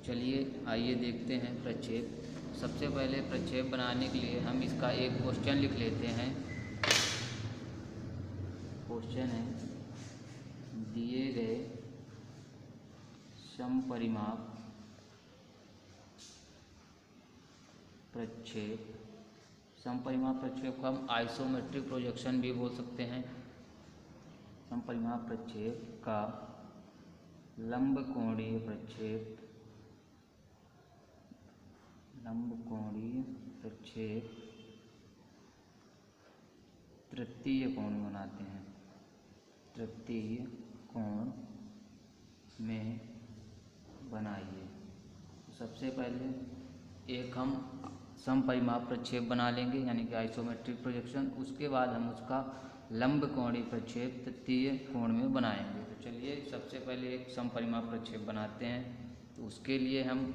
चलिए आइए देखते हैं प्रक्षेप। सबसे पहले प्रक्षेप बनाने के लिए हम इसका एक क्वेश्चन लिख लेते हैं। क्वेश्चन है, दिए गए समपरिमाप प्रक्षेप, समपरिमाप प्रक्षेप को हम आइसोमेट्रिक प्रोजेक्शन भी बोल सकते हैं। समपरिमाप प्रक्षेप का लंबकोणीय प्रक्षेप, लंबकोणीय प्रक्षेप तृतीय कोण बनाते हैं, तृतीय कोण में बनाइए। सबसे पहले एक हम समपरिमाप प्रक्षेप बना लेंगे यानी कि आइसोमेट्रिक प्रोजेक्शन। उसके बाद हम उसका लंबकोणीय प्रक्षेप तृतीय कोण में बनाएंगे। तो चलिए सबसे पहले एक समपरिमाप प्रक्षेप बनाते हैं। तो उसके लिए हम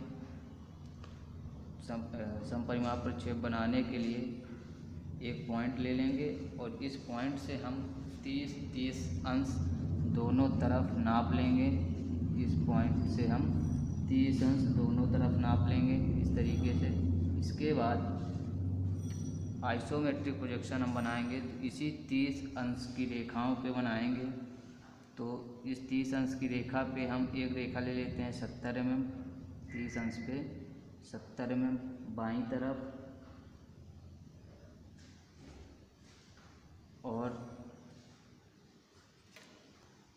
समपरिमाप प्रक्षेप बनाने के लिए एक पॉइंट ले लेंगे और इस पॉइंट से हम 30-30 अंश दोनों तरफ नाप लेंगे। इस पॉइंट से हम 30 अंश दोनों तरफ नाप लेंगे इस तरीके से। इसके बाद आइसोमेट्रिक प्रोजेक्शन हम बनाएंगे तो इसी 30 अंश की रेखाओं पे बनाएंगे। तो इस 30 अंश की रेखा पे हम एक रेखा ले लेते हैं 70 mm, 30 अंश पे 70 mm बाईं तरफ और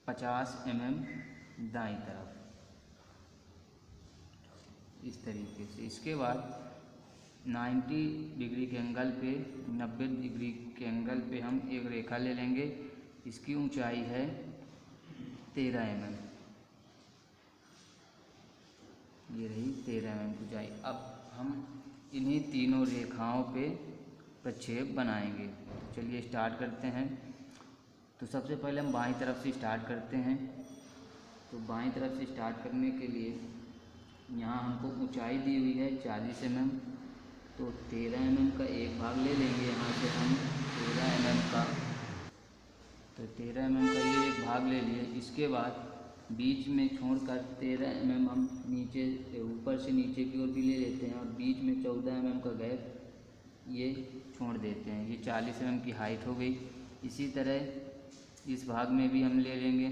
50 mm दाईं तरफ, इस तरीके से। इसके बाद 90 डिग्री के एंगल पे, 90 डिग्री के एंगल पे हम एक रेखा ले लेंगे। इसकी ऊंचाई है 13 mm, ये रही 13 mm की ऊंचाई। अब हम इन्हीं तीनों रेखाओं पे प्रक्षेप बनाएंगे। चलिए स्टार्ट करते हैं। तो सबसे पहले हम बाईं तरफ से स्टार्ट करते हैं। तो बाईं तरफ से स्टार्ट करने के लिए यहाँ हमको ऊंचाई दी हुई है 40 mm, तो 13 mm का एक भाग ले लेंगे यहाँ से हम 13 mm का। तो 13 mm का ये एक भाग ले लिए। इसके बाद बीच में छोड़कर 13 mm हम नीचे ऊपर से नीचे की ओर भी ले लेते हैं और बीच में 14 mm का गैप ये छोड़ देते हैं। ये 40 mm की हाइट हो गई। इसी तरह इस भाग में भी हम ले लेंगे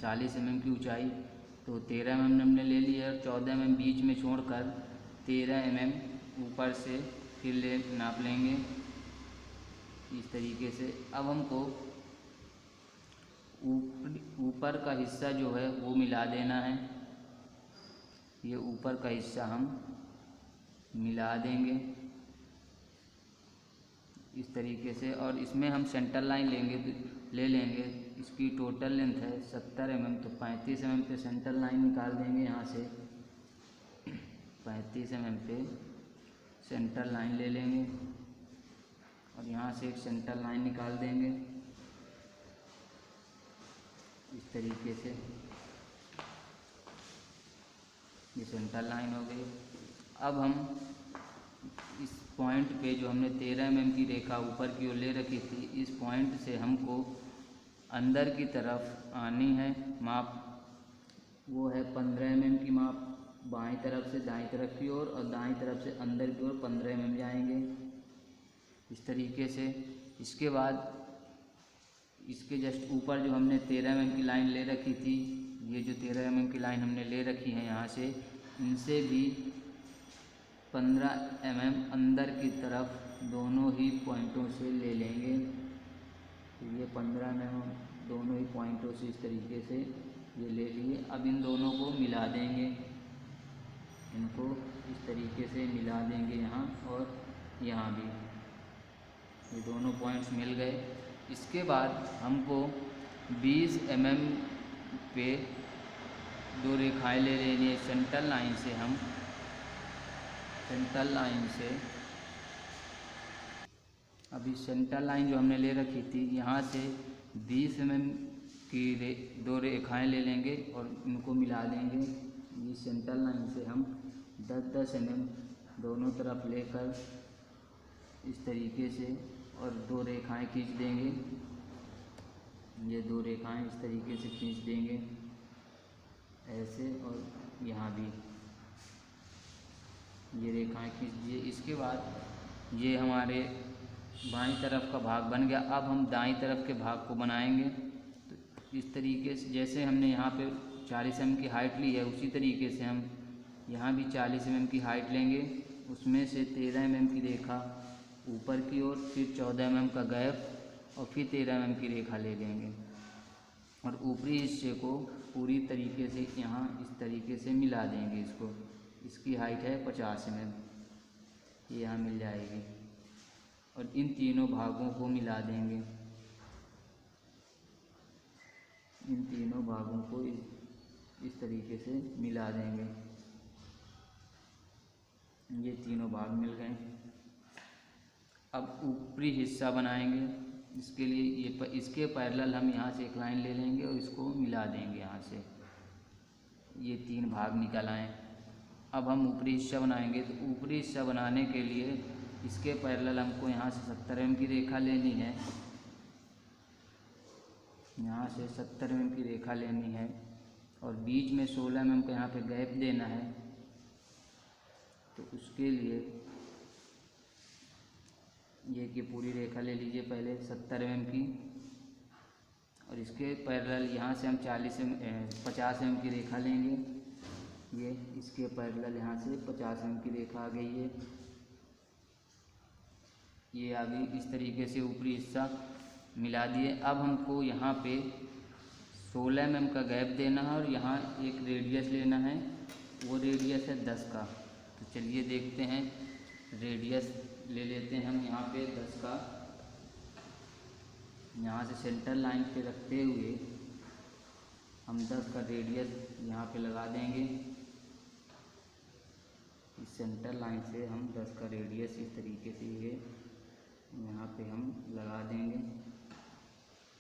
40 mm की ऊंचाई। तो 13 mm हमने ले लिया और 14 mm बीच में छोड़कर 13 mm ऊपर से फिर ले नाप लेंगे इस तरीके से। अब हमको ऊपर का हिस्सा जो है वो मिला देना है। ये ऊपर का हिस्सा हम मिला देंगे इस तरीके से। और इसमें हम सेंटर लाइन ले लेंगे। इसकी टोटल लेंथ है 70 mm, तो 35 mm पे सेंटर लाइन निकाल देंगे। यहाँ से 35 mm पे सेंटर लाइन ले लेंगे और यहाँ से एक सेंटर लाइन निकाल देंगे इस तरीके से। ये सेंटर लाइन हो गई। अब हम इस पॉइंट पे जो हमने 13 mm की रेखा ऊपर की ओर ले रखी थी, इस पॉइंट से हमको अंदर की तरफ आनी है। माप वो है 15 mm की माप बाईं तरफ से दाईं तरफ की ओर और दाईं तरफ से अंदर की ओर 15 mm जाएंगे इस तरीके से। इसके बाद इसके जस्ट ऊपर जो हमने 13 mm की लाइन ले रखी थी, ये जो 13 mm की लाइन हमने ले रखी है यहाँ से, इनसे भी 15 mm अंदर की तरफ दोनों ही पॉइंटों से ले लेंगे। तो ये 15 mm दोनों ही पॉइंटों से इस तरीके से ये ले लिए। अब इन दोनों को मिला देंगे, इनको इस तरीके से मिला देंगे यहाँ और यहाँ भी। ये दोनों पॉइंट्स मिल गए। इसके बाद हमको 20 mm पे दो रेखाएं ले लेनी है सेंटर लाइन से। हम सेंटर लाइन से अभी सेंटर लाइन जो हमने ले रखी थी यहाँ से 20 mm की दो रेखाएं ले लेंगे और इनको मिला देंगे। ये सेंटर लाइन से हम 10-10 mm दोनों तरफ लेकर इस तरीके से और दो रेखाएं खींच देंगे। ये दो रेखाएं इस तरीके से खींच देंगे ऐसे, और यहाँ भी ये रेखाएं खींच दिए। इसके बाद ये हमारे बाईं तरफ का भाग बन गया। अब हम दाईं तरफ के भाग को बनाएंगे। तो इस तरीके से जैसे हमने यहाँ पे 40 mm की हाइट ली है, उसी तरीके से हम यहाँ भी 40 mm की हाइट लेंगे। उसमें से 13 mm की रेखा ऊपर की ओर, फिर 14 mm का गैप और फिर 13 mm की रेखा ले लेंगे और ऊपरी हिस्से को पूरी तरीके से यहाँ इस तरीके से मिला देंगे इसको। इसकी हाइट है 50 mm, ये यहाँ मिल जाएगी और इन तीनों भागों को मिला देंगे। इन तीनों भागों को इस तरीके से मिला देंगे। ये तीनों भाग मिल गए। अब ऊपरी हिस्सा बनाएंगे। इसके लिए इसके पैरेलल हम यहाँ से एक लाइन ले लेंगे और इसको मिला देंगे यहाँ से। ये 3 भाग निकल आए। अब हम ऊपरी हिस्सा बनाएंगे। तो ऊपरी हिस्सा बनाने के लिए इसके पैरेलल हमको यहाँ से 70 mm की रेखा लेनी है। यहाँ से 70 mm की रेखा लेनी है और बीच में 16 mm का यहाँ पे गैप देना है। तो उसके लिए ये कि पूरी रेखा ले लीजिए पहले 70 mm की और इसके पैरेलल यहाँ से हम 50 mm की रेखा लेंगे। ये इसके पैरेलल यहाँ से 50 mm की रेखा आ गई है। ये आ गई। इस तरीके से ऊपरी हिस्सा मिला दिए। अब हमको यहाँ पे 16 mm का गैप देना है और यहाँ एक रेडियस लेना है। वो रेडियस है 10 का। तो चलिए देखते हैं। रेडियस ले लेते हैं हम यहाँ पे 10 का। यहाँ से सेंटर लाइन पे रखते हुए हम 10 का रेडियस यहाँ पे लगा देंगे। इस सेंटर लाइन से हम 10 का रेडियस इस तरीके से ये यहाँ पे हम लगा देंगे।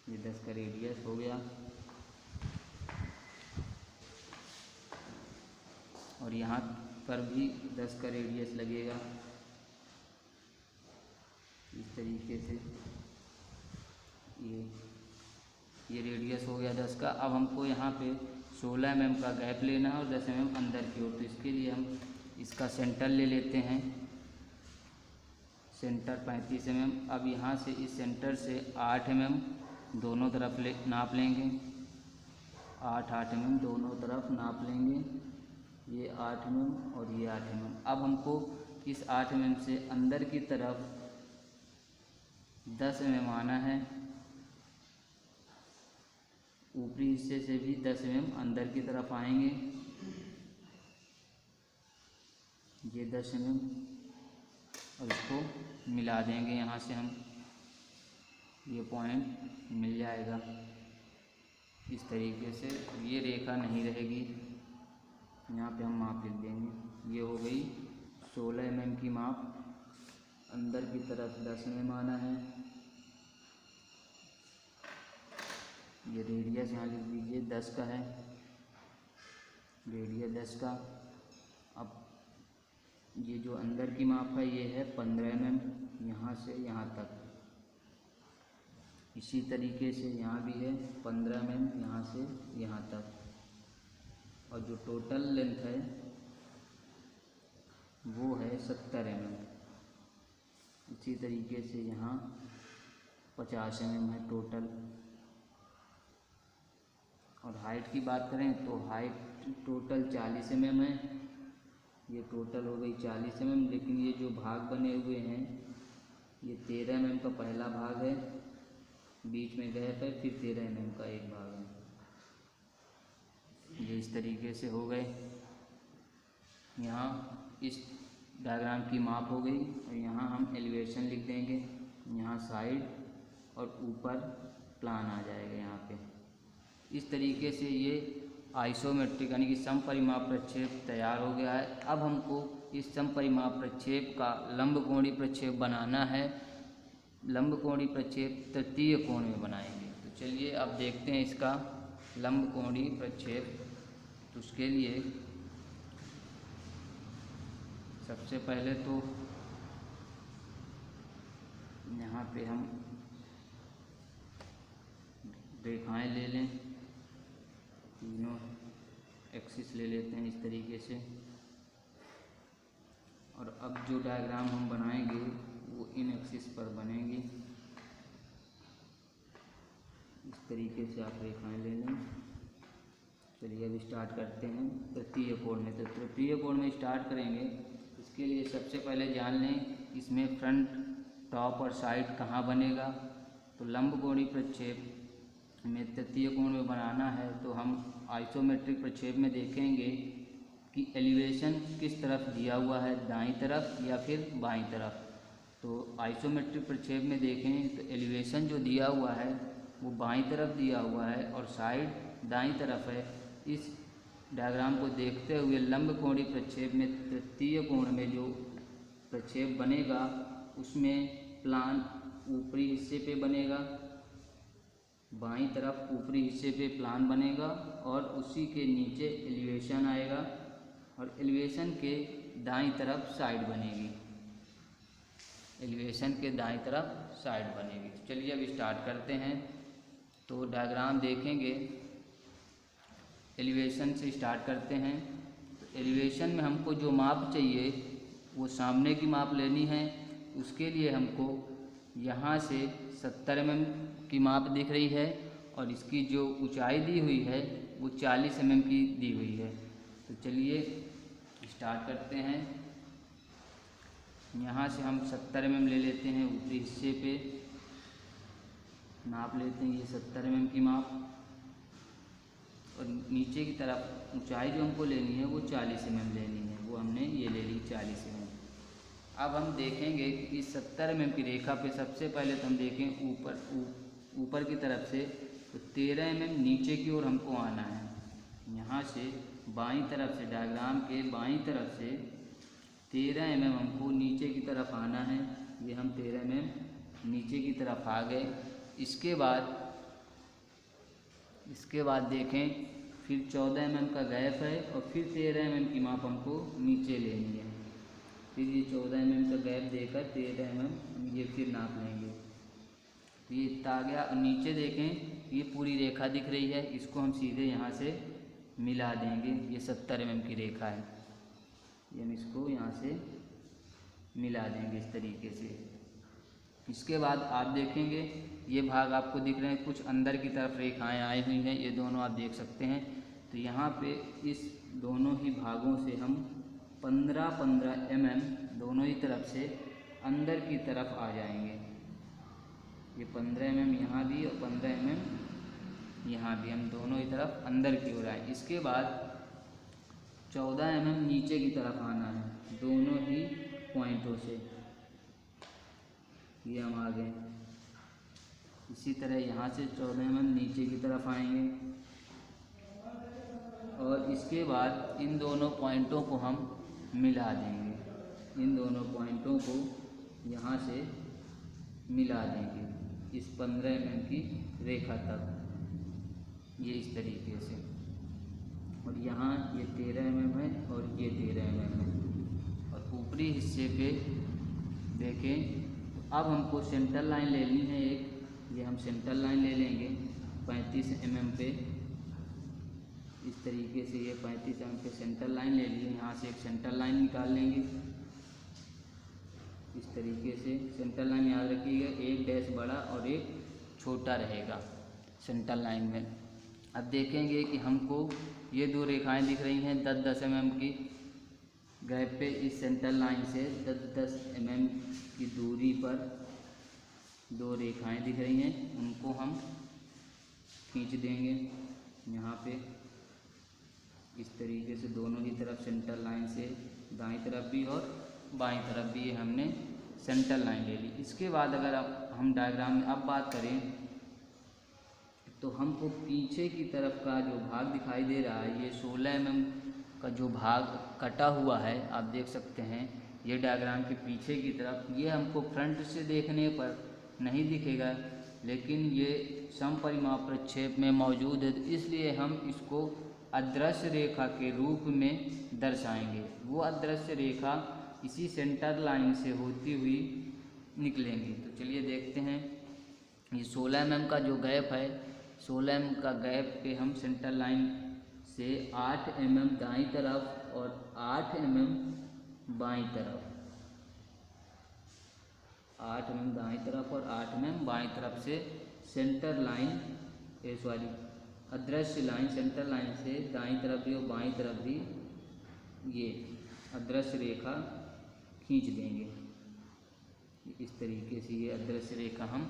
ये 10 का रेडियस हो गया और यहाँ पर भी 10 का रेडियस लगेगा इस तरीके से। ये रेडियस हो गया 10 का। अब हमको यहाँ पे 16 mm का गैप लेना है और 10 mm अंदर की ओर। तो इसके लिए हम इसका सेंटर ले लेते हैं। Centre 35 mm। अब यहाँ से इस सेंटर से 8 mm दोनों तरफ नाप लेंगे। 8 mm दोनों तरफ नाप लेंगे। ये 8 mm और ये 8 mm। अब हमको इस 8 mm से अंदर की तरफ 10 mm आना है। ऊपरी हिस्से से भी 10 mm अंदर की तरफ आएंगे। ये 10 mm और इसको मिला देंगे यहाँ से हम। ये पॉइंट मिल जाएगा इस तरीके से। ये रेखा नहीं रहेगी। यहाँ पे हम माप लिख देंगे। ये हो गई 16 mm की माप। अंदर की तरफ 10 mm आना है। ये रेडियस यहाँ लिख दीजिए 10 का है। रेडियस 10 का। अब ये जो अंदर की माप है ये है 15 mm यहाँ से यहाँ तक। इसी तरीके से यहाँ भी है 15 mm यहाँ से यहाँ तक। और जो टोटल लेंथ है वो है 70 mm। इसी तरीके से यहाँ 50 mm है टोटल। और हाइट की बात करें तो हाइट टोटल 40 mm है। ये टोटल हो गई 40 mm। लेकिन ये जो भाग बने हुए हैं ये 13 mm का पहला भाग है, बीच में गैप है, फिर 13 mm का एक भाग है। ये इस तरीके से हो गए। यहाँ इस डायग्राम की माप हो गई और यहाँ हम एलिवेशन लिख देंगे। यहाँ साइड और ऊपर प्लान आ जाएगा यहाँ पे। इस तरीके से ये आइसोमेट्रिक यानी कि समपरिमाप प्रक्षेप तैयार हो गया है। अब हमको इस समपरिमाप प्रक्षेप का लंबकोणीय प्रक्षेप बनाना है। लंबकोणीय प्रक्षेप तृतीय कोण में बनाएंगे। तो चलिए अब देखते हैं इसका लंबकोणीय प्रक्षेप। तो उसके लिए सबसे पहले तो यहाँ पे हम रेखाएं ले लें। तीनों एक्सिस ले लेते हैं इस तरीके से और अब जो डायग्राम हम बनाएंगे वो इन एक्सिस पर बनेंगी। इस तरीके से आप रेखाएं ले लें। चलिए अब स्टार्ट करते हैं तृतीय कोण में। तो तृतीय कोण में स्टार्ट करेंगे, इसके लिए सबसे पहले जान लें इसमें फ्रंट, टॉप और साइड कहाँ बनेगा। तो लंबकोणीय प्रक्षेप में तृतीय कोण में बनाना है तो हम आइसोमेट्रिक प्रक्षेप में देखेंगे कि एलिवेशन किस तरफ दिया हुआ है, दाईं तरफ या फिर बाईं तरफ। तो आइसोमेट्रिक प्रक्षेप में देखें तो एलिवेशन जो दिया हुआ है वो बाईं तरफ दिया हुआ है और साइड दाईं तरफ है। इस डायग्राम को देखते हुए लंबकोणीय प्रक्षेप में तृतीय कोण में जो प्रक्षेप बनेगा उसमें प्लान ऊपरी हिस्से पे बनेगा, बाईं तरफ ऊपरी हिस्से पे प्लान बनेगा और उसी के नीचे एलिवेशन आएगा और एलिवेशन के दाईं तरफ साइड बनेगी। एलिवेशन के दाईं तरफ साइड बनेगी। चलिए अब स्टार्ट करते हैं। तो डायग्राम देखेंगे, एलिवेशन से स्टार्ट करते हैं। तो एलिवेशन में हमको जो माप चाहिए वो सामने की माप लेनी है। उसके लिए हमको यहाँ से 70 mm की माप दिख रही है और इसकी जो ऊंचाई दी हुई है वो 40 mm की दी हुई है। तो चलिए स्टार्ट करते हैं। यहाँ से हम 70 mm ले लेते हैं, ऊपरी हिस्से पे नाप लेते हैं ये 70 mm की माप और नीचे की तरफ ऊंचाई जो हमको लेनी है वो 40 mm लेनी है, वो हमने ये ले ली 40 mm। अब हम देखेंगे कि इस 70 mm की रेखा पे सबसे पहले तो हम देखें ऊपर की तरफ से तो 13 mm नीचे की ओर हमको आना है। यहाँ से बाईं तरफ से, डायग्राम के बाईं तरफ से 13 mm हमको नीचे की तरफ आना है। ये हम 13 mm नीचे की तरफ आ गए। इसके बाद देखें फिर 14 mm का गैप है और फिर 13 mm की माप हमको नीचे लेनी है। फिर ये 14 mm का गैप देकर 13 mm ये फिर नाप लेंगे। तो ये इतना आ गया। और नीचे देखें ये पूरी रेखा दिख रही है, इसको हम सीधे यहाँ से मिला देंगे। ये 70 mm की रेखा है, ये हम इसको यहाँ से मिला देंगे इस तरीके से। इसके बाद आप देखेंगे ये भाग आपको दिख रहे हैं, कुछ अंदर की तरफ रेखाएं आई हुई हैं, ये दोनों आप देख सकते हैं। तो यहाँ पे इस दोनों ही भागों से हम 15-15 mm दोनों ही तरफ से अंदर की तरफ आ जाएंगे। ये 15 mm यहाँ भी और 15 mm यहाँ भी, हम दोनों ही तरफ अंदर की ओर आए। इसके बाद 14 mm नीचे की तरफ आना है दोनों ही पॉइंटों से, ये हम आ गए। इसी तरह यहाँ से 14 mm नीचे की तरफ आएंगे और इसके बाद इन दोनों पॉइंटों को हम मिला देंगे। इन दोनों पॉइंटों को यहाँ से मिला देंगे इस 15 mm की रेखा तक, ये इस तरीके से। और यहाँ ये 13 mm है और ये 13 mm है। और ऊपरी हिस्से पे देखें तो अब हमको सेंटर लाइन लेनी है एक, ये हम सेंटर लाइन ले लेंगे 35 mm पे। इस तरीके से ये 35 mm पे सेंटर लाइन ले लिए। यहाँ से एक सेंटर लाइन निकाल लेंगे इस तरीके से। सेंटर लाइन याद रखिएगा, एक डैश बड़ा और एक छोटा रहेगा सेंटर लाइन में। अब देखेंगे कि हमको ये दो रेखाएं दिख रही हैं 10-10 mm की गैप पे। इस सेंटर लाइन से 10-10 mm की दूरी पर दो रेखाएं दिख रही हैं, उनको हम खींच देंगे यहाँ पे इस तरीके से। दोनों ही तरफ सेंटर लाइन से दाईं तरफ भी और बाईं तरफ भी ये हमने सेंटर लाइन ले ली। इसके बाद अगर हम डायग्राम में अब बात करें तो हमको पीछे की तरफ का जो भाग दिखाई दे रहा है, ये 16 mm का जो भाग कटा हुआ है आप देख सकते हैं, ये डायग्राम के पीछे की तरफ। ये हमको फ्रंट से देखने पर नहीं दिखेगा, लेकिन ये समपरिमाप प्रक्षेप में मौजूद है, इसलिए हम इसको अदृश्य रेखा के रूप में दर्शाएंगे। वो अदृश्य रेखा इसी सेंटर लाइन से होती हुई निकलेंगी। तो चलिए देखते हैं। ये 16 mm का जो गैप है, 16 mm का गैप पे हम सेंटर लाइन से 8 mm दाईं तरफ और 8 mm बाईं तरफ, 8 mm दाईं तरफ और 8 mm बाईं तरफ से सेंटर लाइन, सॉरी अदृश्य लाइन, सेंटर लाइन से दाईं तरफ भी और बाईं तरफ भी ये अदृश्य रेखा खींच देंगे। इस तरीके से ये अदृश्य रेखा हम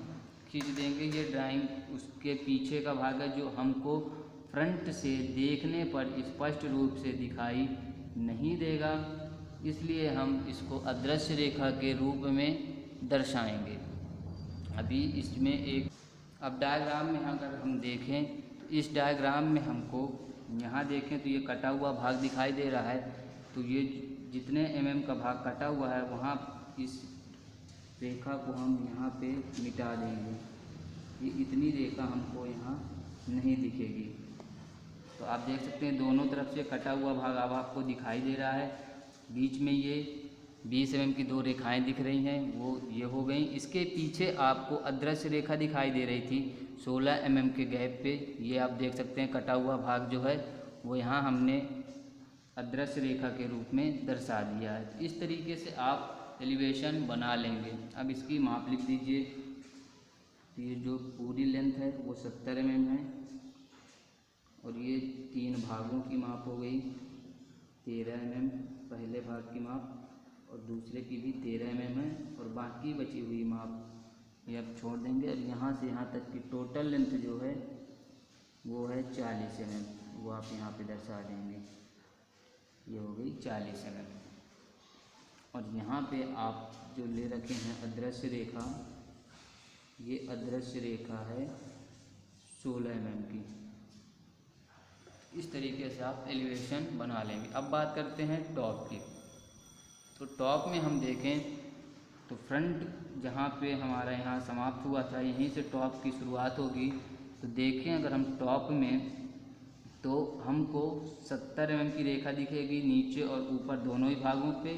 खींच देंगे। ये ड्राइंग उसके पीछे का भाग है जो हमको फ्रंट से देखने पर स्पष्ट रूप से दिखाई नहीं देगा, इसलिए हम इसको अदृश्य रेखा के रूप में दर्शाएंगे। अभी इसमें एक, अब डायग्राम में अगर हम देखें तो इस डायग्राम में हमको यहाँ देखें तो ये कटा हुआ भाग दिखाई दे रहा है। तो ये जितने mm का भाग कटा हुआ है वहाँ इस रेखा को हम यहाँ पे मिटा देंगे। ये इतनी रेखा हमको यहाँ नहीं दिखेगी। तो आप देख सकते हैं दोनों तरफ से कटा हुआ भाग अब आपको दिखाई दे रहा है। बीच में ये 20 mm की 2 रेखाएं दिख रही हैं, वो ये हो गई। इसके पीछे आपको अदृश्य रेखा दिखाई दे रही थी 16 mm के गैप पे, ये आप देख सकते हैं कटा हुआ भाग जो है वो यहाँ हमने अदृश्य रेखा के रूप में दर्शा दिया है। इस तरीके से आप एलिवेशन बना लेंगे। अब इसकी माप लिख दीजिए। ये जो पूरी लेंथ है वो 70 mm है और ये 3 भागों की माप हो गई 13 mm, पहले भाग की माप और दूसरे की भी 13 mm है और बाकी बची हुई माप ये अब छोड़ देंगे। और यहाँ से यहाँ तक की टोटल लेंथ जो है वो है 40 mm, वो आप यहाँ पे दर्शा देंगे। ये हो गई 40 mm। और यहाँ पे आप जो ले रखे हैं अदृश्य रेखा, ये अदृश्य रेखा है 16 mm की। इस तरीके से आप एलिवेशन बना लेंगे। अब बात करते हैं टॉप की। तो टॉप में हम देखें तो फ्रंट जहाँ पे हमारा यहाँ समाप्त हुआ था यहीं से टॉप की शुरुआत होगी। तो देखें अगर हम टॉप में तो हमको 70 mm की रेखा दिखेगी नीचे और ऊपर दोनों ही भागों पे,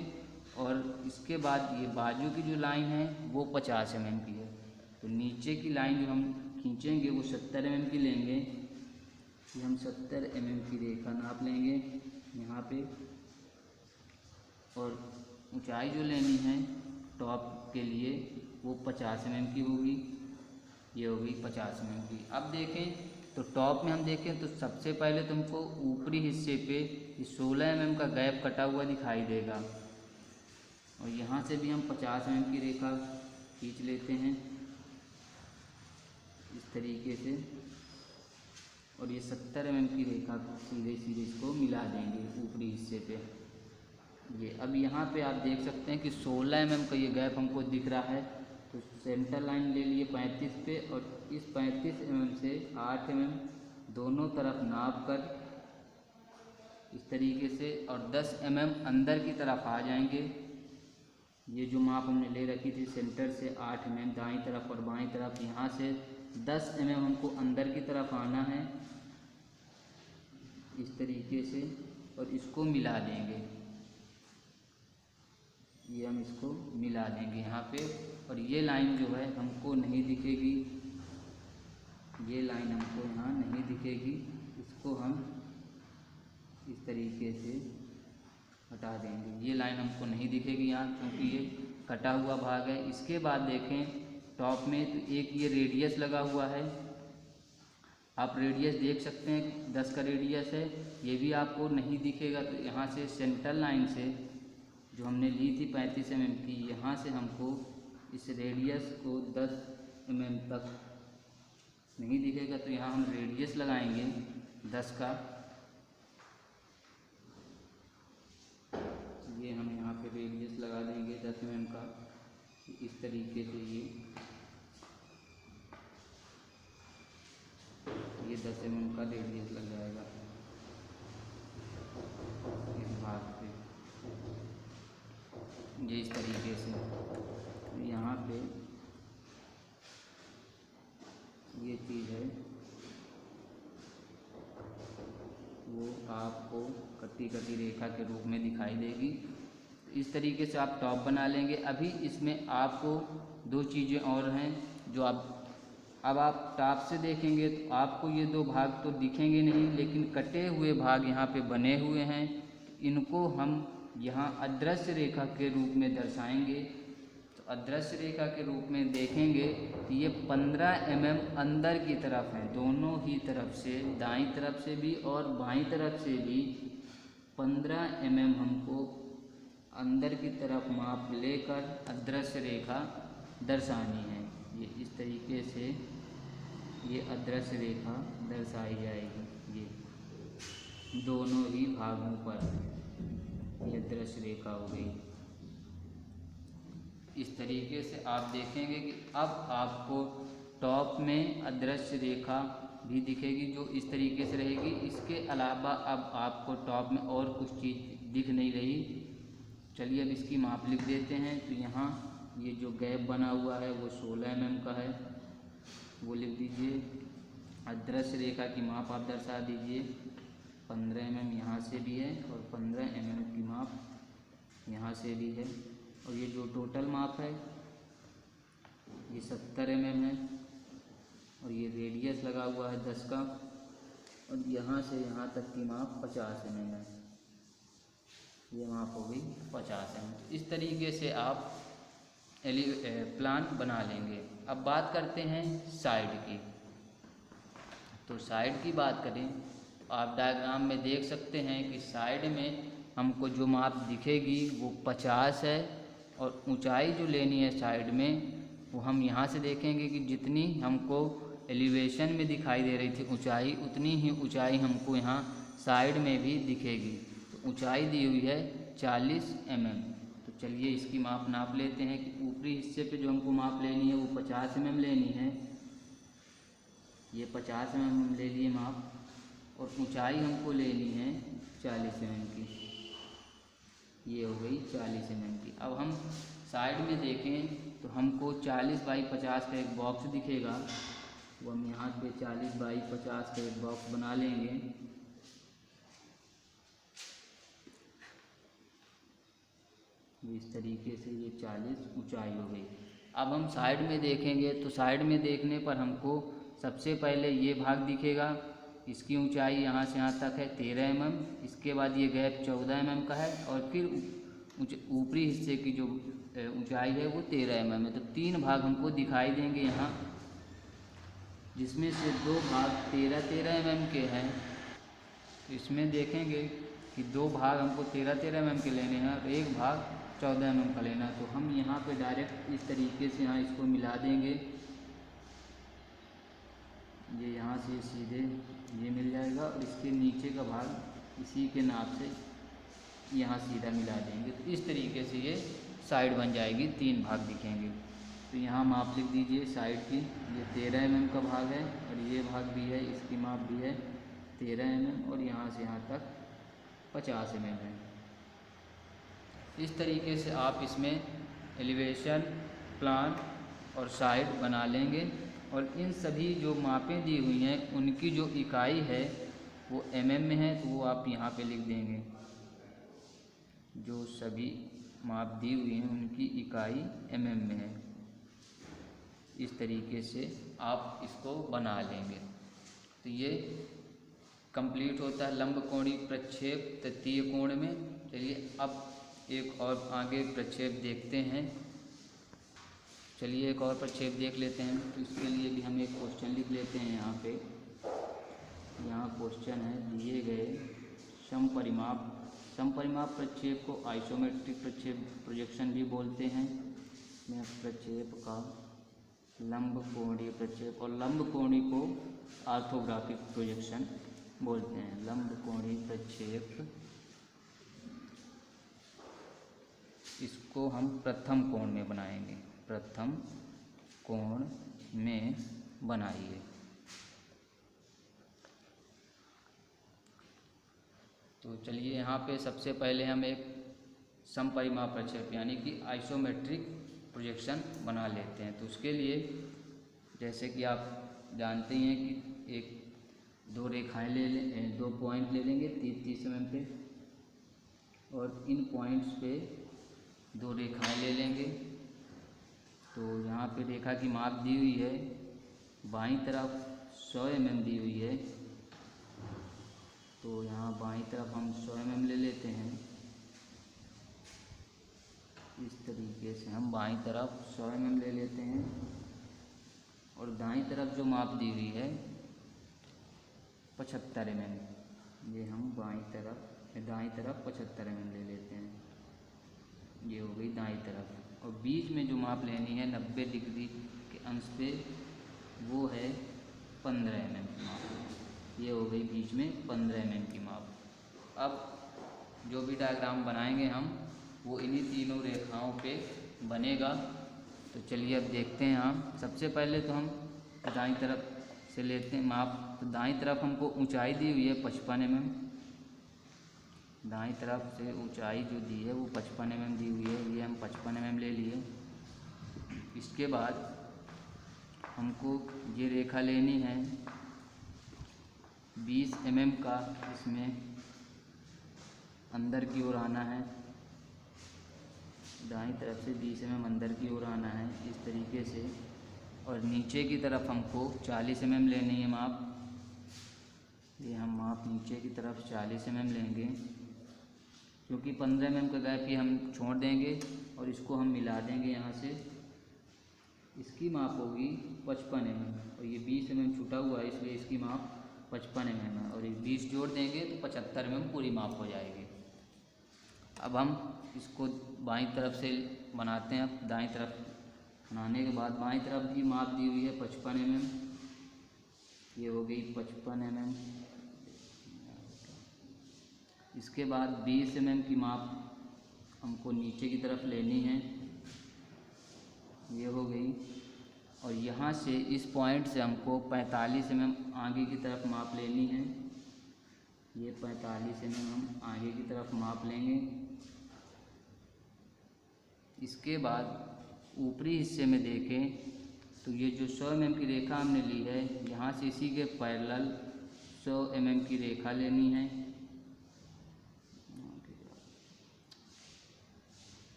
और इसके बाद ये बाजू की जो लाइन है वो 50 mm की है। तो नीचे की लाइन जो हम खींचेंगे वो 70 mm की लेंगे। कि हम 70 mm की रेखा नाप लेंगे यहाँ पे, और ऊंचाई जो लेनी है टॉप के लिए वो 50 mm की होगी। ये होगी 50 mm की। अब देखें तो टॉप में हम देखें तो सबसे पहले तुमको ऊपरी हिस्से पे 16 mm का गैप कटा हुआ दिखाई देगा और यहाँ से भी हम 50 mm की रेखा खींच लेते हैं इस तरीके से, और ये 70 mm की रेखा सीधे सीधे इसको मिला देंगे ऊपरी हिस्से पे। ये अब यहाँ पे आप देख सकते हैं कि 16 mm का ये गैप हमको दिख रहा है। तो सेंटर लाइन ले लिए 35 पे और इस 35 mm से 8 mm दोनों तरफ नाप कर इस तरीके से, और 10 mm अंदर की तरफ आ जाएंगे। ये जो माप हमने ले रखी थी सेंटर से 8 mm दाईं तरफ और बाईं तरफ, यहाँ से 10 mm हमको अंदर की तरफ आना है इस तरीके से, और इसको मिला देंगे। ये हम इसको मिला देंगे यहाँ पे, और ये लाइन जो है हमको नहीं दिखेगी, ये लाइन हमको यहाँ नहीं दिखेगी। इसको हम इस तरीके से हटा देंगे। ये लाइन हमको नहीं दिखेगी यहाँ क्योंकि ये कटा हुआ भाग है। इसके बाद देखें टॉप में तो एक ये रेडियस लगा हुआ है, आप रेडियस देख सकते हैं 10 का रेडियस है, ये भी आपको नहीं दिखेगा। तो यहाँ से सेंटर लाइन से जो हमने ली थी 35 mm की, यहाँ से हमको इस रेडियस को 10 mm तक नहीं दिखेगा। तो यहाँ हम रेडियस लगाएंगे 10 का। ये हम यहाँ पे रेडियस लगा देंगे 10 mm का इस तरीके से। ये 10 mm का रेडियस लग जाएगा इस भाग पे, ये इस तरीके से। यहाँ पे ये चीज़ है वो आपको कटी कटी रेखा के रूप में दिखाई देगी। इस तरीके से आप टॉप बना लेंगे। अभी इसमें आपको 2 चीज़ें और हैं जो अब आप टॉप से देखेंगे तो आपको ये 2 भाग तो दिखेंगे नहीं, लेकिन कटे हुए भाग यहाँ पे बने हुए हैं। इनको हम यहाँ अदृश्य रेखा के रूप में दर्शाएंगे। तो अदृश्य रेखा के रूप में देखेंगे कि ये 15 mm अंदर की तरफ है, दोनों ही तरफ से, दाईं तरफ से भी और बाईं तरफ से भी 15 mm हमको अंदर की तरफ माप लेकर अदृश्य रेखा दर्शानी है। ये इस तरीके से ये अदृश्य रेखा दर्शाई जाएगी। ये दोनों ही भागों पर ये अदृश्य रेखा हो गई। इस तरीके से आप देखेंगे कि अब आपको टॉप में अदृश्य रेखा भी दिखेगी जो इस तरीके से रहेगी। इसके अलावा अब आपको टॉप में और कुछ चीज़ दिख नहीं रही। चलिए अब इसकी माप लिख देते हैं। तो यहाँ ये जो गैप बना हुआ है वो 16 mm का है, वो लिख दीजिए। अदृश्य रेखा की माप आप दर्शा दीजिए। 15 mm यहाँ से भी है और 15 mm की माप यहाँ से भी है। और ये जो टोटल माप है ये 70 mm है और ये रेडियस लगा हुआ है 10 का, और यहाँ से यहाँ तक की माप 50 mm है। ये माप हो गई 50 mm। इस तरीके से आप प्लान बना लेंगे। अब बात करते हैं साइड की। तो साइड की बात करें तो आप डायग्राम में देख सकते हैं कि साइड में हमको जो माप दिखेगी वो 50 है, और ऊंचाई जो लेनी है साइड में वो हम यहाँ से देखेंगे कि जितनी हमको एलिवेशन में दिखाई दे रही थी ऊंचाई, उतनी ही ऊंचाई हमको यहाँ साइड में भी दिखेगी। तो ऊंचाई दी हुई है 40 mm। तो चलिए इसकी माप नाप लेते हैं कि ऊपरी हिस्से पे जो हमको माप लेनी है वो 50 mm लेनी है। ये 50 mm हम ले लिए माप, और ऊंचाई हमको लेनी है 40 mm की। ये हो गई 40 mm की। अब हम साइड में देखें तो हमको 40 बाई 50 का एक बॉक्स दिखेगा, वो हम यहाँ पे 40 बाई 50 का एक बॉक्स बना लेंगे। इस तरीके से ये 40 ऊंचाई हो गई। अब हम साइड में देखेंगे तो साइड में देखने पर हमको सबसे पहले ये भाग दिखेगा, इसकी ऊंचाई यहाँ से यहाँ तक है 13 mm। इसके बाद ये गैप 14 mm का है, और फिर ऊपरी हिस्से की जो ऊंचाई है वो 13 mm है। तो 3 भाग हमको दिखाई देंगे यहाँ, जिसमें से 2 भाग 13 mm के हैं। तो इसमें देखेंगे कि 2 भाग हमको 13 mm के लेने हैं और 1 भाग 14 mm का लेना है। तो हम यहाँ पे डायरेक्ट इस तरीके से यहाँ इसको मिला देंगे। ये यहाँ से सीधे ये मिल जाएगा, और इसके नीचे का भाग इसी के नाप से यहाँ सीधा मिला देंगे। तो इस तरीके से ये साइड बन जाएगी, 3 भाग दिखेंगे। तो यहाँ माप लिख दीजिए साइड की। ये 13 mm का भाग है, और ये भाग भी है, इसकी माप भी है 13 mm, और यहाँ से यहाँ तक 50 mm है। इस तरीके से आप इसमें एलिवेशन, प्लान और साइड बना लेंगे। और इन सभी जो मापें दी हुई हैं उनकी जो इकाई है वो mm में है, तो वो आप यहाँ पे लिख देंगे। जो सभी माप दी हुई हैं उनकी इकाई mm में है। इस तरीके से आप इसको बना लेंगे। तो ये कंप्लीट होता है लंबकोणीय प्रक्षेप तृतीय कोण में। चलिए अब एक और आगे प्रक्षेप देखते हैं। चलिए एक और प्रक्षेप देख लेते हैं। तो इसके लिए भी हम एक क्वेश्चन लिख लेते हैं यहाँ पे। यहाँ क्वेश्चन है, दिए गए समपरिमाप प्रक्षेप को आइसोमेट्रिक प्रक्षेप प्रोजेक्शन भी बोलते हैं। में प्रक्षेप का लंबकोणीय प्रक्षेप, और लंबकोणीय को ऑर्थोग्राफिक प्रोजेक्शन बोलते हैं। लंबकोणीय प्रक्षेप, इसको हम प्रथम कोण में बनाएंगे। प्रथम कोण में बनाइए। तो चलिए यहाँ पे सबसे पहले हम एक समपरिमाप प्रक्षेप यानी कि आइसोमेट्रिक प्रोजेक्शन बना लेते हैं। तो उसके लिए जैसे कि आप जानते हैं कि 2 रेखाएं ले लें, 2 पॉइंट ले लेंगे 30 mm पे, और इन पॉइंट्स पे 2 रेखाएं ले लेंगे। तो यहाँ पे रेखा की माप दी हुई है, बाईं तरफ 100 mm दी हुई है। तो यहाँ बाईं तरफ हम 100 mm ले लेते हैं, इस तरीके से हम बाईं तरफ 100 mm ले लेते हैं और दाईं तरफ जो माप दी हुई है 75 mm, ये हम दाईं तरफ 75 mm ले लेते हैं। ये हो गई दाईं तरफ। और बीच में जो माप लेनी है 90 डिग्री के अंश पे, वो है 15 mm की माप। ये हो गई बीच में 15 mm की माप। अब जो भी डायग्राम बनाएंगे हम वो इन्हीं तीनों रेखाओं पे बनेगा। तो चलिए अब देखते हैं हम। सबसे पहले तो हम दाईं तरफ से लेते हैं माप। तो दाईं तरफ हमको ऊंचाई दी हुई है 55 mm। दाईं तरफ से ऊंचाई जो दी है वो 55 mm दी हुई है। ये हम 55 mm ले लिए। इसके बाद हमको ये रेखा लेनी है 20 mm का, इसमें अंदर की ओर आना है। दाईं तरफ से 20 mm अंदर की ओर आना है इस तरीके से। और नीचे की तरफ हमको 40 mm लेनी है माप। ये हम माप नीचे की तरफ 40 mm लेंगे, क्योंकि 15 mm का गैप ही हम छोड़ देंगे और इसको हम मिला देंगे यहाँ से। इसकी माप होगी 55 mm और ये 20 mm छूटा हुआ है, इसलिए इसकी माप 55 mm है। और ये 20 जोड़ देंगे तो 75 mm पूरी माप हो जाएगी। अब हम इसको बाईं तरफ से बनाते हैं। अब दाईं तरफ बनाने के बाद बाईं तरफ भी माप दी हुई है 55 mm। ये हो गई 55 mm। इसके बाद 20 mm की माप हमको नीचे की तरफ लेनी है। ये हो गई। और यहाँ से इस पॉइंट से हमको 45 mm आगे की तरफ माप लेनी है। ये 45 mm हम आगे की तरफ माप लेंगे। इसके बाद ऊपरी हिस्से में देखें तो ये जो 100 mm की रेखा हमने ली है, यहाँ से इसी के पैरेलल 100 mm की रेखा लेनी है।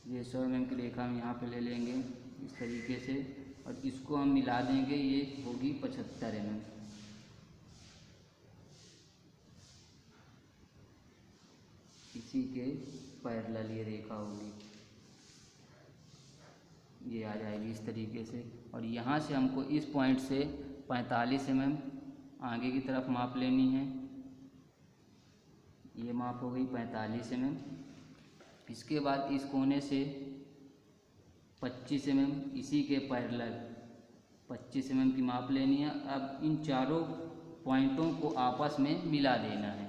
ये 100 mm की रेखा हम यहाँ पे ले लेंगे इस तरीके से और इसको हम मिला देंगे। ये होगी 75 mm। इसी के पैरेलल ये रेखा होगी, ये आ जाएगी इस तरीके से। और यहाँ से हमको इस पॉइंट से 45 mm आगे की तरफ माप लेनी है। ये माप हो गई 45 mm। इसके बाद इस कोने से 25 mm इसी के पैरेलल 25 mm की माप लेनी है। अब इन चारों पॉइंटों को आपस में मिला देना है।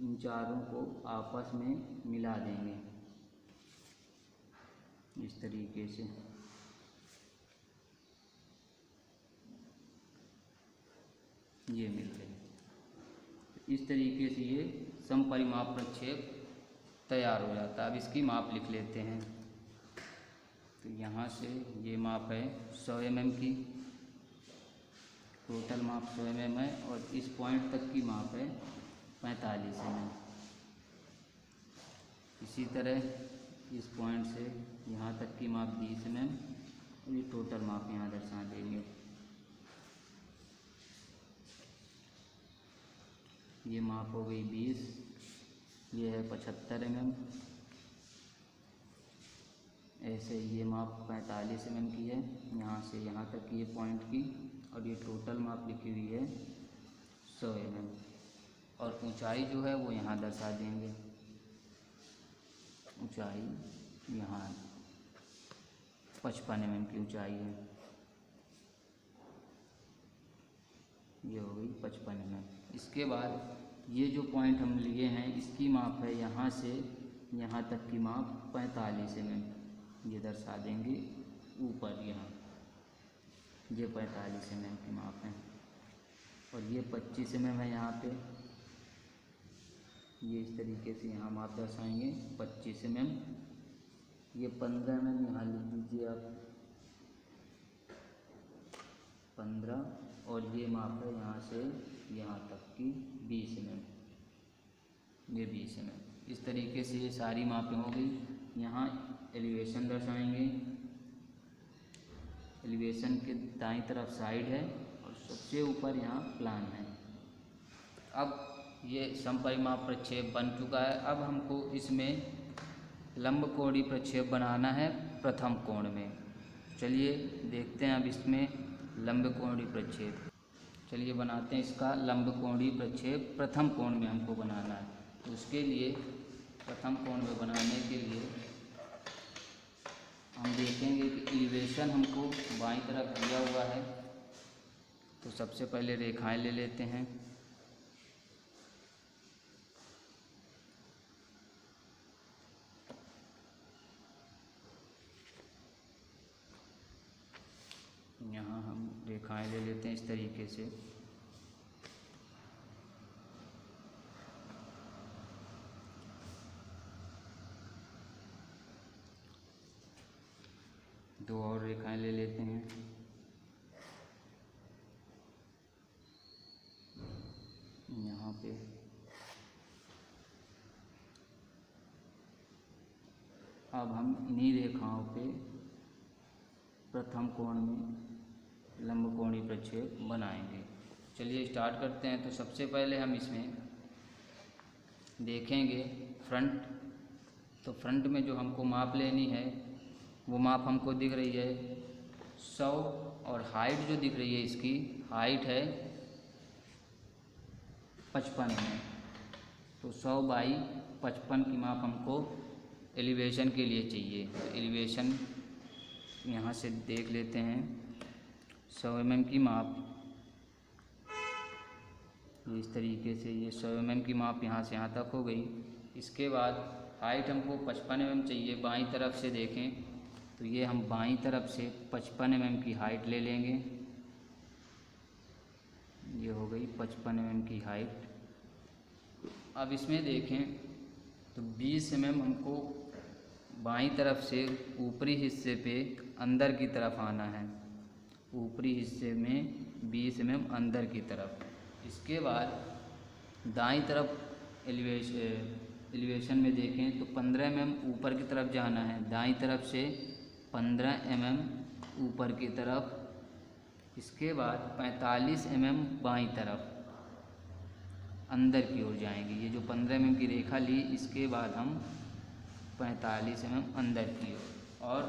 इन चारों को आपस में मिला देंगे इस तरीके से। ये मिल गए। इस तरीके से ये समपरिमाप प्रक्षेप तैयार हो जाता है। अब इसकी माप लिख लेते हैं। तो यहाँ से ये माप है 100 mm की, टोटल माप 100 mm है। और इस पॉइंट तक की माप है 45 mm। इसी तरह इस पॉइंट से यहाँ तक की माप 20 mm और ये टोटल माप यहाँ दर्शा देंगे। ये माप हो गई 20, ये है 75 mm। ऐसे ये माप 45 mm की है यहाँ से यहाँ तक की ये पॉइंट की। और ये टोटल माप लिखी हुई है 100 mm। और ऊंचाई जो है वो यहाँ दर्शा देंगे। ऊंचाई यहाँ 55 mm की ऊंचाई है। ये हो गई 55 mm। इसके बाद ये जो पॉइंट हम लिए हैं इसकी माप है यहाँ से यहाँ तक की माप 45 mm। ये दर्शा देंगे ऊपर यहाँ, ये 45 mm की माप है। और ये 25 mm है यहाँ पे। ये इस तरीके से यहाँ माप दर्शाएंगे 25 mm। ये 15 mm यहाँ लिख दीजिए आप 15। और ये माप है यहाँ से यहाँ तक की 20 mm, ये 20 mm। इस तरीके से ये सारी मापें हो गई। यहाँ एलिवेशन दर्शाएंगे। एलिवेशन के दाईं तरफ साइड है और सबसे ऊपर यहाँ प्लान है। अब ये समपरिमाप प्रक्षेप बन चुका है। अब हमको इसमें लंबकोणीय प्रक्षेप बनाना है प्रथम कोण में। चलिए देखते हैं अब इसमें लंबकोणीय प्रक्षेप। चलिए बनाते हैं इसका लंबकोणीय प्रक्षेप प्रथम कोण में हमको बनाना है। तो उसके लिए प्रथम कोण में बनाने के लिए हम देखेंगे कि एलिवेशन हमको बाईं तरफ दिया हुआ है। तो सबसे पहले रेखाएं ले लेते हैं। यहाँ हम रेखाएं ले लेते हैं इस तरीके से। दो और रेखाएं ले लेते हैं। यहाँ पे अब हम इन्हीं रेखाओं पे प्रथम कोण में लंबकोणीय प्रक्षेप बनाएंगे। चलिए स्टार्ट करते हैं। तो सबसे पहले हम इसमें देखेंगे फ्रंट। तो फ्रंट में जो हमको माप लेनी है वो माप हमको दिख रही है 100 और हाइट जो दिख रही है इसकी हाइट है 55 में। तो 100 बाई 55 की माप हमको एलिवेशन के लिए चाहिए। तो एलिवेशन यहाँ से देख लेते हैं। 100 mm की माप इस तरीके से, ये 100 mm की माप यहाँ से यहाँ तक हो गई। इसके बाद हाइट हमको 55 mm चाहिए। बाईं तरफ से देखें तो ये हम बाईं तरफ से 55 mm की हाइट ले लेंगे। ये हो गई 55 mm की हाइट। अब इसमें देखें तो 20 mm हमको बाईं तरफ से ऊपरी हिस्से पे अंदर की तरफ आना है। ऊपरी हिस्से में 20 mm अंदर की तरफ। इसके बाद दाईं तरफ एलिवेशन में देखें तो 15 mm ऊपर की तरफ जाना है। दाईं तरफ से 15 mm ऊपर की तरफ। इसके बाद 45 mm बाईं तरफ अंदर की ओर जाएंगे। ये जो 15 mm की रेखा ली, इसके बाद हम 45 mm अंदर की ओर और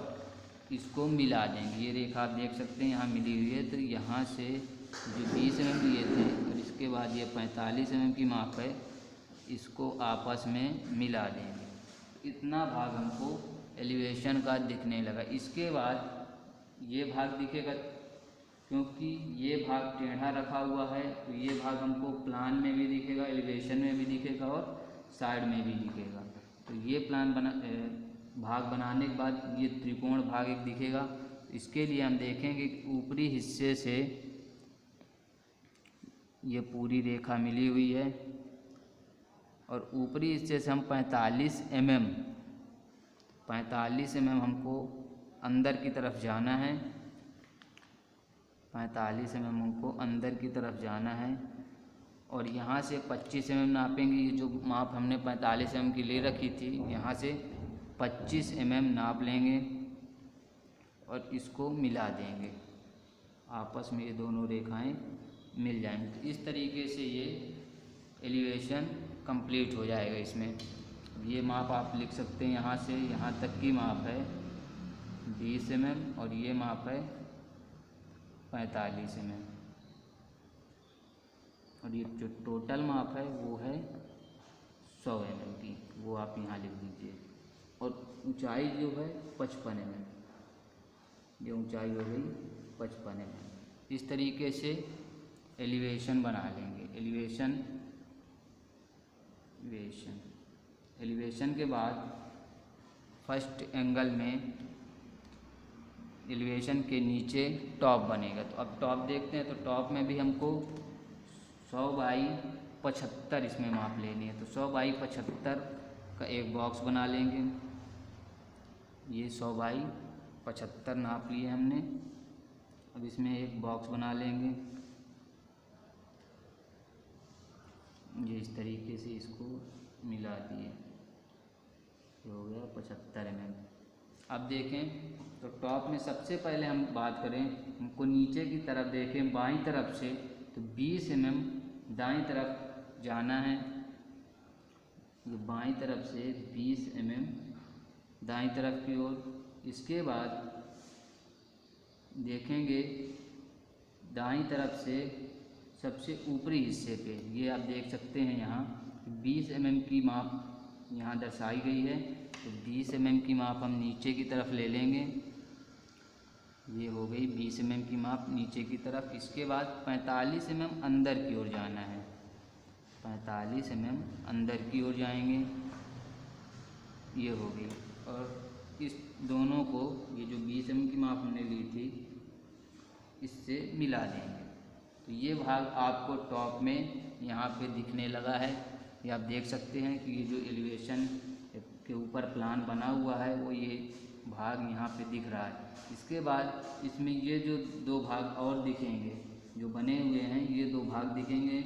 इसको मिला देंगे। ये रेखा आप देख सकते हैं यहाँ मिली हुई है। तो यहाँ से जो 20 mm लिए थे और इसके बाद ये 45 mm की माप है, इसको आपस में मिला देंगे। इतना भाग हमको एलिवेशन का दिखने लगा। इसके बाद ये भाग दिखेगा, क्योंकि ये भाग टेढ़ा रखा हुआ है तो ये भाग हमको प्लान में भी दिखेगा, एलिवेशन में भी दिखेगा और साइड में भी दिखेगा। तो ये भाग बनाने के बाद ये त्रिकोण भाग एक दिखेगा। इसके लिए हम देखेंगे कि ऊपरी हिस्से से ये पूरी रेखा मिली हुई है और ऊपरी हिस्से से हम 45 mm हमको अंदर की तरफ जाना है। 45 mm हमको अंदर की तरफ जाना है और यहाँ से 25 mm नापेंगे। ये जो माप हमने 45 mm की ले रखी थी, यहाँ से 25 mm नाप लेंगे और इसको मिला देंगे। आपस में ये दोनों रेखाएं मिल जाएंगी। तो इस तरीके से ये एलिवेशन कंप्लीट हो जाएगा। इसमें ये माप आप लिख सकते हैं, यहाँ से यहाँ तक की माप है 20 mm और ये माप है 45 mm और ये जो टोटल माप है वो है 100 mm की, वो आप यहाँ लिख दीजिए। और ऊंचाई जो है 55 mm, ये ऊंचाई हो गई 55 mm। इस तरीके से एलिवेशन बना लेंगे। एलिवेशन के बाद फर्स्ट एंगल में एलिवेशन के नीचे टॉप बनेगा। तो अब टॉप देखते हैं। तो टॉप में भी हमको 100 बाई 75 इसमें माप लेनी है। तो 100 बाई 75 का एक बॉक्स बना लेंगे। ये 100 बाई 75 नाप लिए हमने। अब इसमें एक बॉक्स बना लेंगे। ये इस तरीके से इसको मिला दिए, हो गया 75 mm। अब देखें तो टॉप में सबसे पहले हम बात करें, हमको नीचे की तरफ देखें बाईं तरफ से तो 20 mm दाईं तरफ जाना है। ये बाईं तरफ से 20 mm दाईं तरफ की ओर। इसके बाद देखेंगे दाईं तरफ से सबसे ऊपरी हिस्से पे, ये आप देख सकते हैं यहाँ 20 mm की माप यहाँ दर्शाई गई है। तो 20 mm की माप हम नीचे की तरफ ले लेंगे। ये हो गई 20 mm की माप नीचे की तरफ। इसके बाद 45 mm अंदर की ओर जाना है, 45 mm अंदर की ओर जाएंगे। ये हो गई। और इस दोनों को, ये जो 20 mm की माप हमने ली थी, इससे मिला देंगे। तो ये भाग आपको टॉप में यहाँ पे दिखने लगा है। ये आप देख सकते हैं कि ये जो एलिवेशन के ऊपर प्लान बना हुआ है वो ये भाग यहाँ पे दिख रहा है। इसके बाद इसमें ये जो दो भाग और दिखेंगे जो बने हुए हैं, ये दो भाग दिखेंगे।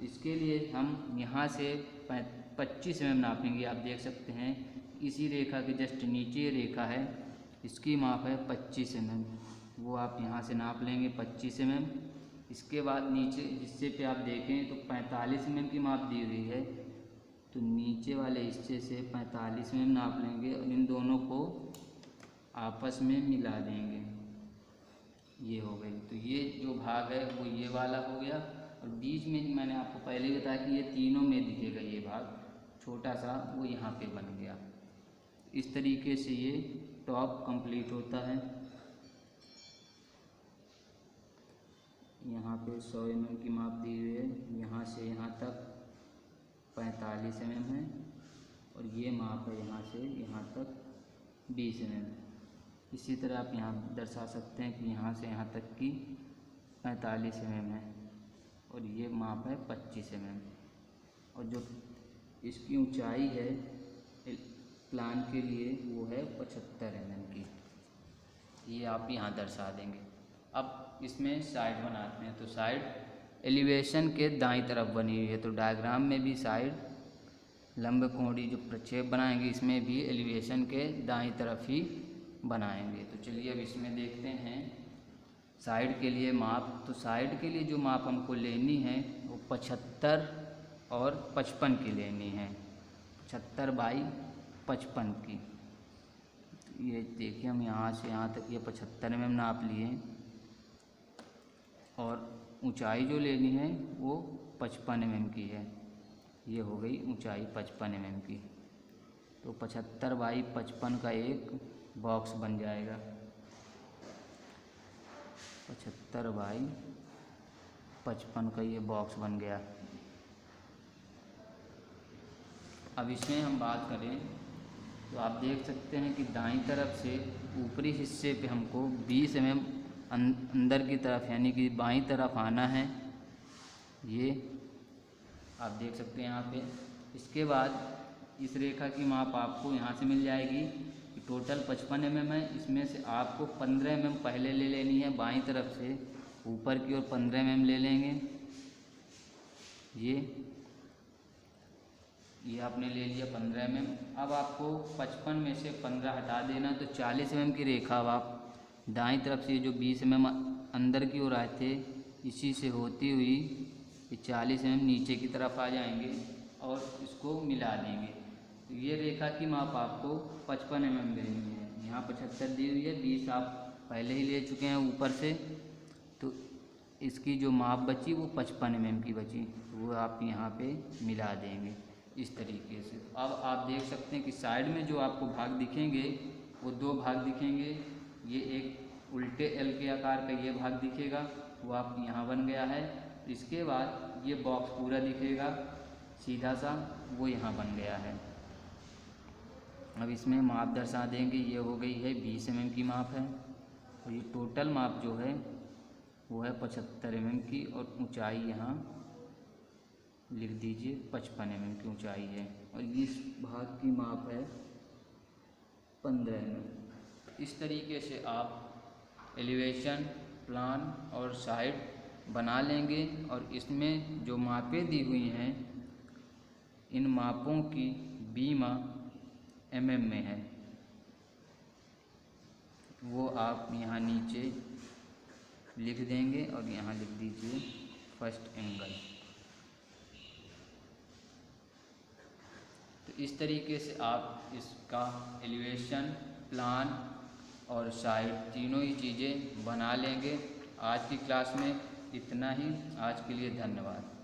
इसके लिए हम यहाँ से 25 mm नापेंगे। आप देख सकते हैं इसी रेखा के जस्ट नीचे रेखा है, इसकी माप है 25 mm। वो आप यहाँ से नाप लेंगे 25 mm। इसके बाद नीचे हिस्से पे आप देखें तो 45 mm की माप दी हुई है, तो नीचे वाले हिस्से से 45 mm नाप लेंगे और इन दोनों को आपस में मिला देंगे। ये हो गई। तो ये जो भाग है वो ये वाला हो गया। और बीच में मैंने आपको पहले ही बताया कि ये तीनों में दिखेगा, ये भाग छोटा सा वो यहाँ पे बन गया। इस तरीके से ये टॉप कंप्लीट होता है। यहाँ पे 100 mm की माप दी हुई है, यहाँ से यहाँ तक 45 mm है और ये माप है यहाँ से यहाँ तक 20 mm। इसी तरह आप यहाँ दर्शा सकते हैं कि यहाँ से यहाँ तक की 45 mm है और ये माप है 25 mm। और जो इसकी ऊंचाई है प्लान के लिए वो है 75 mm की। ये आप यहाँ दर्शा देंगे। अब इसमें साइड बनाते हैं। तो साइड एलिवेशन के दाईं तरफ बनी हुई है, तो डायग्राम में भी साइड लंब कोणी जो प्रक्षेप बनाएंगे इसमें भी एलिवेशन के दाईं तरफ ही बनाएंगे। तो चलिए अब इसमें देखते हैं साइड के लिए माप। तो साइड के लिए जो माप हमको लेनी है वो 75 और 55 की लेनी है, 75 बाई 55 की। ये देखिए हम यहाँ से यहाँ तक ये 75 mm नाप लिए और ऊंचाई जो लेनी है वो 55 mm की है। ये हो गई ऊंचाई 55 mm की। तो 75 बाई 55 का एक बॉक्स बन जाएगा, 75 बाई 55 का ये बॉक्स बन गया। अब इसमें हम बात करें तो आप देख सकते हैं कि दाईं तरफ से ऊपरी हिस्से पे हमको 20 mm अंदर की तरफ यानी कि बाईं तरफ आना है। ये आप देख सकते हैं यहाँ पे। इसके बाद इस रेखा की माप आपको यहाँ से मिल जाएगी कि टोटल 55 mm है, इसमें से आपको 15 mm पहले ले लेनी है बाईं तरफ से, ऊपर की ओर 15 mm ले लेंगे। ये आपने ले लिया 15 mm। अब आपको 55 में से 15 हटा देना, तो 40 mm की रेखा अब आप दाईं तरफ से जो 20 mm अंदर की ओर आए थे इसी से होती हुई ये 40 mm नीचे की तरफ आ जाएंगे और इसको मिला देंगे। तो ये रेखा की माप आपको 55 mm देनी है। यहाँ 75 दी हुई है, 20 आप पहले ही ले चुके हैं ऊपर से, तो इसकी जो माप बची वो 55 mm की बची, वो आप यहाँ पे मिला देंगे इस तरीके से। अब आप देख सकते हैं कि साइड में जो आपको भाग दिखेंगे वो दो भाग दिखेंगे। ये एक उल्टे एल के आकार का ये भाग दिखेगा, वो आप यहाँ बन गया है। इसके बाद ये बॉक्स पूरा दिखेगा सीधा सा, वो यहाँ बन गया है। अब इसमें माप दर्शा देंगे। ये हो गई है 20 mm की माप है और ये टोटल माप जो है वो है 75 mm की और ऊंचाई यहाँ लिख दीजिए 55 mm की ऊंचाई है और इस भाग की माप है 15 mm। इस तरीके से आप एलिवेशन, प्लान और साइड बना लेंगे और इसमें जो मापें दी हुई हैं इन मापों की बीमा mm में है, वो आप यहाँ नीचे लिख देंगे और यहाँ लिख दीजिए फर्स्ट एंगल। तो इस तरीके से आप इसका एलिवेशन, प्लान और साइड तीनों ही चीज़ें बना लेंगे। आज की क्लास में इतना ही। आज के लिए धन्यवाद।